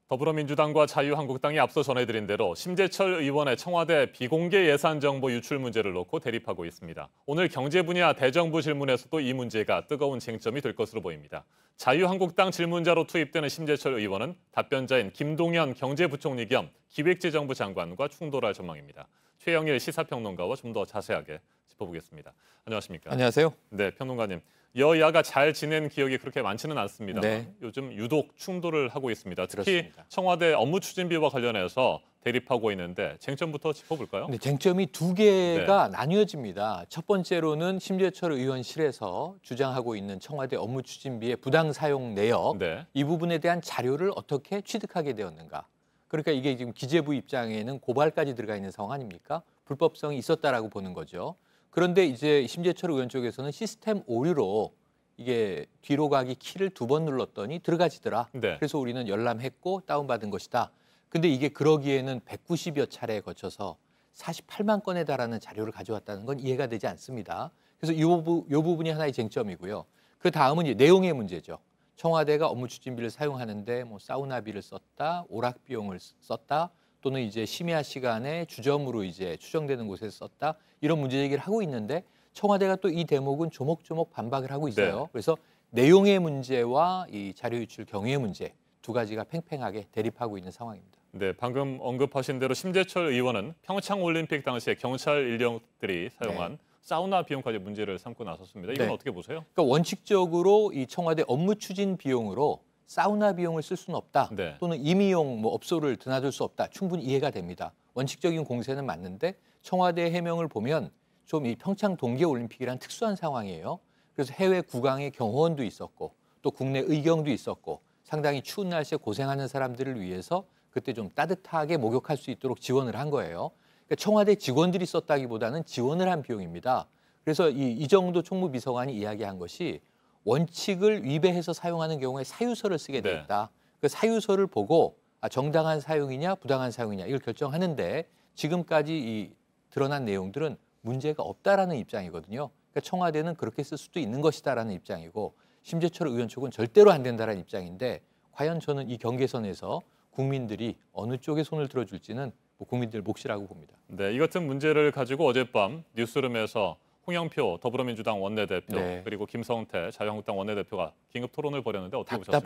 더불어민주당과 자유한국당이 앞서 전해드린 대로 심재철 의원의 청와대 비공개 예산 정보 유출 문제를 놓고 대립하고 있습니다. 오늘 경제 분야 대정부 질문에서도 이 문제가 뜨거운 쟁점이 될 것으로 보입니다. 자유한국당 질문자로 투입되는 심재철 의원은 답변자인 김동연 경제부총리 겸 기획재정부 장관과 충돌할 전망입니다. 최영일 시사평론가와 좀 더 자세하게 짚어보겠습니다. 안녕하십니까? 안녕하세요. 네, 평론가님. 여야가 잘 지낸 기억이 그렇게 많지는 않습니다. 네. 요즘 유독 충돌을 하고 있습니다. 특히 그렇습니다. 청와대 업무 추진비와 관련해서 대립하고 있는데 쟁점부터 짚어볼까요? 네, 쟁점이 두 개가 나뉘어집니다. 첫 번째로는 심재철 의원실에서 주장하고 있는 청와대 업무 추진비의 부당 사용 내역, 이 부분에 대한 자료를 어떻게 취득하게 되었는가. 그러니까 이게 지금 기재부 입장에는 고발까지 들어가 있는 상황 아닙니까? 불법성이 있었다라고 보는 거죠. 그런데 이제 심재철 의원 쪽에서는 시스템 오류로 이게 뒤로 가기 키를 2번 눌렀더니 들어가지더라. 그래서 우리는 열람했고 다운받은 것이다. 근데 이게 그러기에는 190여 차례에 거쳐서 48만 건에 달하는 자료를 가져왔다는 건 이해가 되지 않습니다. 그래서 이 부분이 하나의 쟁점이고요. 그 다음은 이제 내용의 문제죠. 청와대가 업무 추진비를 사용하는데 뭐 사우나비를 썼다, 오락 비용을 썼다, 또는 이제 심야 시간에 주점으로 이제 추정되는 곳에서 썼다, 이런 문제 제기를 하고 있는데 청와대가 또 이 대목은 조목조목 반박을 하고 있어요. 그래서 내용의 문제와 이 자료 유출 경위의 문제 두 가지가 팽팽하게 대립하고 있는 상황입니다. 네, 방금 언급하신 대로 심재철 의원은 평창올림픽 당시에 경찰 인력들이 사용한 사우나 비용까지 문제를 삼고 나섰습니다. 이건 어떻게 보세요? 그러니까 원칙적으로 이 청와대 업무 추진 비용으로 사우나 비용을 쓸 수는 없다. 또는 임의용 뭐 업소를 드나들 수 없다. 충분히 이해가 됩니다. 원칙적인 공세는 맞는데 청와대 해명을 보면 좀 이 평창 동계올림픽이란 특수한 상황이에요. 그래서 해외 국왕의 경호원도 있었고 또 국내 의경도 있었고 상당히 추운 날씨에 고생하는 사람들을 위해서 그때 좀 따뜻하게 목욕할 수 있도록 지원을 한 거예요. 그러니까 청와대 직원들이 썼다기보다는 지원을 한 비용입니다. 그래서 이 정도 총무비서관이 이야기한 것이 원칙을 위배해서 사용하는 경우에 사유서를 쓰게 돼 있다. 그 사유서를 보고 정당한 사용이냐 부당한 사용이냐 이걸 결정하는데 지금까지 이 드러난 내용들은 문제가 없다라는 입장이거든요. 그러니까 청와대는 그렇게 쓸 수도 있는 것이다라는 입장이고 심재철 의원 쪽은 절대로 안 된다라는 입장인데 과연 저는 이 경계선에서 국민들이 어느 쪽에 손을 들어줄지는 국민들 몫이라고 봅니다. 네, 이 같은 문제를 가지고 어젯밤 뉴스룸에서 홍영표 더불어민주당 원내대표 그리고 김성태 자유한국당 원내대표가 긴급 토론을 벌였는데 어떻게 보셨습니까?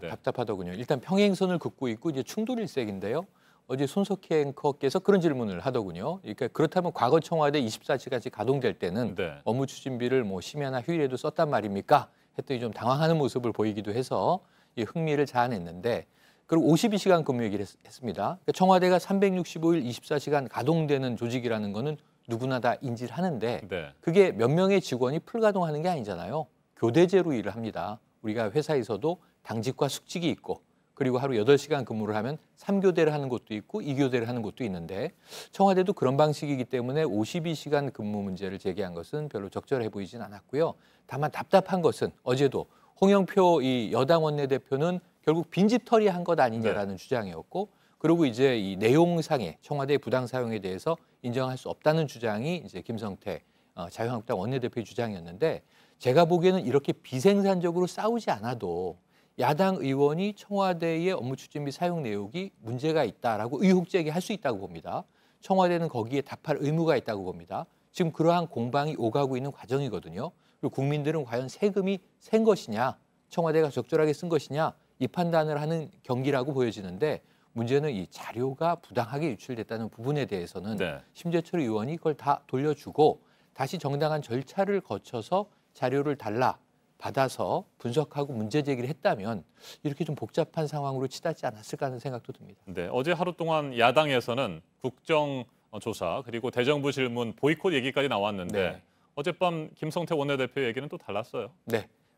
답답하더군요. 일단 평행선을 긋고 있고 이제 충돌 일색인데요. 어제 손석희 앵커께서 그런 질문을 하더군요. 그러니까 그렇다면 과거 청와대 24시간씩 가동될 때는 업무 추진비를 뭐 심야나 휴일에도 썼단 말입니까? 했더니 좀 당황하는 모습을 보이기도 해서 이 흥미를 자아냈는데 그리고 52시간 근무 얘기를 했습니다. 그러니까 청와대가 365일 24시간 가동되는 조직이라는 거는 누구나 다 인지를 하는데 그게 몇 명의 직원이 풀가동하는 게 아니잖아요. 교대제로 일을 합니다. 우리가 회사에서도 당직과 숙직이 있고 그리고 하루 8시간 근무를 하면 3교대를 하는 곳도 있고 2교대를 하는 곳도 있는데 청와대도 그런 방식이기 때문에 52시간 근무 문제를 제기한 것은 별로 적절해 보이진 않았고요. 다만 답답한 것은 어제도 홍영표 이 여당 원내대표는 결국 빈집털이 한 것 아니냐라는 주장이었고 그리고 이제 이 내용상의 청와대 부당 사용에 대해서 인정할 수 없다는 주장이 이제 김성태 자유한국당 원내대표의 주장이었는데 제가 보기에는 이렇게 비생산적으로 싸우지 않아도 야당 의원이 청와대의 업무 추진비 사용 내역이 문제가 있다라고 의혹 제기할 수 있다고 봅니다. 청와대는 거기에 답할 의무가 있다고 봅니다. 지금 그러한 공방이 오가고 있는 과정이거든요. 그리고 국민들은 과연 세금이 센 것이냐, 청와대가 적절하게 쓴 것이냐 이 판단을 하는 경기라고 보여지는데 문제는 이 자료가 부당하게 유출됐다는 부분에 대해서는 심재철 의원이 그걸 다 돌려주고 다시 정당한 절차를 거쳐서 자료를 받아서 분석하고 문제 제기를 했다면 이렇게 좀 복잡한 상황으로 치닫지 않았을까 하는 생각도 듭니다. 네, 어제 하루 동안 야당에서는 국정조사 그리고 대정부 질문 보이콧 얘기까지 나왔는데 어젯밤 김성태 원내대표 얘기는 또 달랐어요.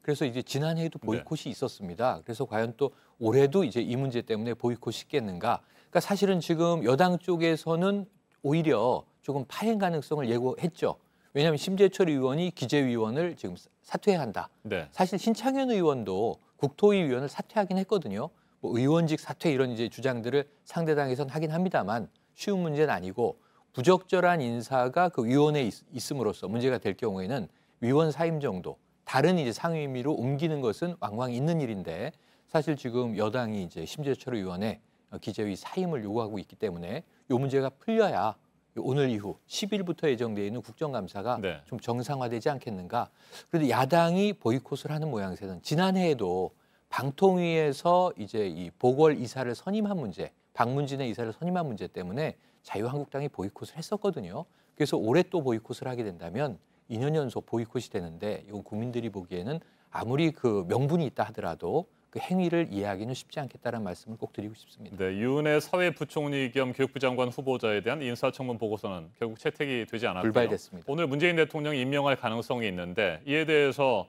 그래서 이제 지난해에도 보이콧이 있었습니다. 그래서 과연 또 올해도 이제 이 문제 때문에 보이콧이 있겠는가? 그러니까 사실은 지금 여당 쪽에서는 오히려 조금 파행 가능성을 예고했죠. 왜냐하면 심재철 의원이 기재위원을 지금 사퇴해야 한다. 사실 신창현 의원도 국토위 위원을 사퇴하긴 했거든요. 뭐 의원직 사퇴 이런 이제 주장들을 상대당에서는 하긴 합니다만 쉬운 문제는 아니고 부적절한 인사가 그 위원회에 있음으로써 문제가 될 경우에는 위원 사임 정도 다른 이제 상임위로 옮기는 것은 왕왕 있는 일인데 사실 지금 여당이 이제 심재철 의원의 기재위 사임을 요구하고 있기 때문에 이 문제가 풀려야 오늘 이후 10일부터 예정되어 있는 국정감사가 네. 좀 정상화되지 않겠는가. 그런데 야당이 보이콧을 하는 모양새는 지난해에도 방통위에서 이제 이 보궐 이사를 선임한 문제, 박문진의 이사를 선임한 문제 때문에 자유한국당이 보이콧을 했었거든요. 그래서 올해 또 보이콧을 하게 된다면 2년 연속 보이콧이 되는데 이건 국민들이 보기에는 아무리 그 명분이 있다 하더라도 그 행위를 이해하기는 쉽지 않겠다는 말씀을 꼭 드리고 싶습니다. 네, 유은혜 사회부총리 겸 교육부 장관 후보자에 대한 인사청문 보고서는 결국 채택이 되지 않았고요. 불발됐습니다. 오늘 문재인 대통령이 임명할 가능성이 있는데 이에 대해서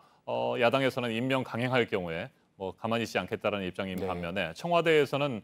야당에서는 임명 강행할 경우에 뭐 가만히 있지 않겠다는 입장인 네. 반면에 청와대에서는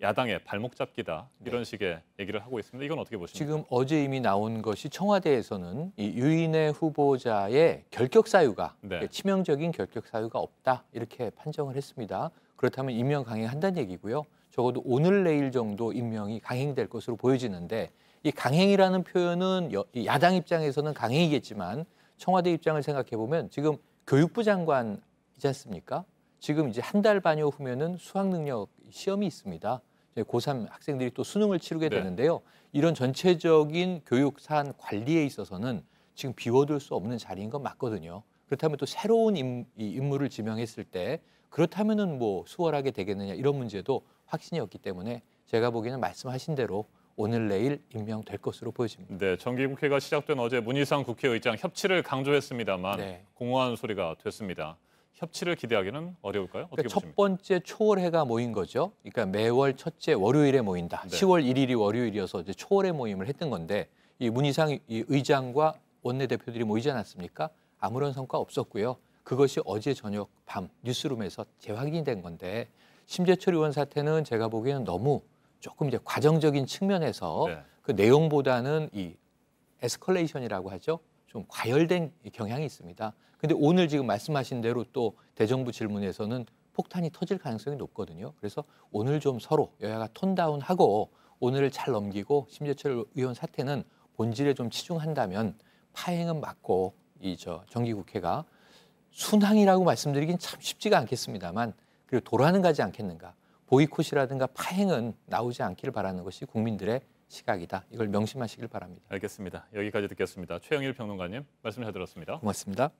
야당의 발목 잡기다 이런 식의 얘기를 하고 있습니다. 이건 어떻게 보십니까? 지금 어제 이미 나온 것이 청와대에서는 이 유인혜 후보자의 결격 사유가 네. 치명적인 결격 사유가 없다 이렇게 판정을 했습니다. 그렇다면 임명 강행한다는 얘기고요. 적어도 오늘 내일 정도 임명이 강행될 것으로 보여지는데 이 강행이라는 표현은 야당 입장에서는 강행이겠지만 청와대 입장을 생각해 보면 지금 교육부 장관이지 않습니까? 지금 이제 한 달 반여 후면은 수학 능력 시험이 있습니다. 고3 학생들이 또 수능을 치르게 네. 되는데요. 이런 전체적인 교육 사안 관리에 있어서는 지금 비워둘 수 없는 자리인 건 맞거든요. 그렇다면 또 새로운 임무를 지명했을 때 그렇다면은 뭐 수월하게 되겠느냐 이런 문제도 확신이 없기 때문에 제가 보기에는 말씀하신 대로 오늘 내일 임명될 것으로 보여집니다. 네, 정기국회가 시작된 어제 문희상 국회의장 협치를 강조했습니다만 네. 공허한 소리가 됐습니다. 협치를 기대하기는 어려울까요? 어떻게 그러니까 보십니까? 첫 번째 초월회가 모인 거죠. 그러니까 매월 첫째 월요일에 모인다. 네. 10월 1일이 월요일이어서 이제 초월회 모임을 했던 건데 이 문희상 이 의장과 원내대표들이 모이지 않았습니까? 아무런 성과 없었고요. 그것이 어제 저녁 밤 뉴스룸에서 재확인된 건데 심재철 의원 사태는 제가 보기에는 너무 조금 이제 과정적인 측면에서 네. 그 내용보다는 이 에스컬레이션이라고 하죠. 좀 과열된 경향이 있습니다. 근데 오늘 지금 말씀하신 대로 또 대정부 질문에서는 폭탄이 터질 가능성이 높거든요. 그래서 오늘 좀 서로 여야가 톤다운하고 오늘을 잘 넘기고 심재철 의원 사태는 본질에 좀 치중한다면 파행은 막고 이 정기국회가 순항이라고 말씀드리긴 참 쉽지가 않겠습니다만 그리고 도라는 가지 않겠는가. 보이콧이라든가 파행은 나오지 않기를 바라는 것이 국민들의 시각이다. 이걸 명심하시길 바랍니다. 알겠습니다. 여기까지 듣겠습니다. 최영일 평론가님 말씀 잘 들었습니다. 고맙습니다.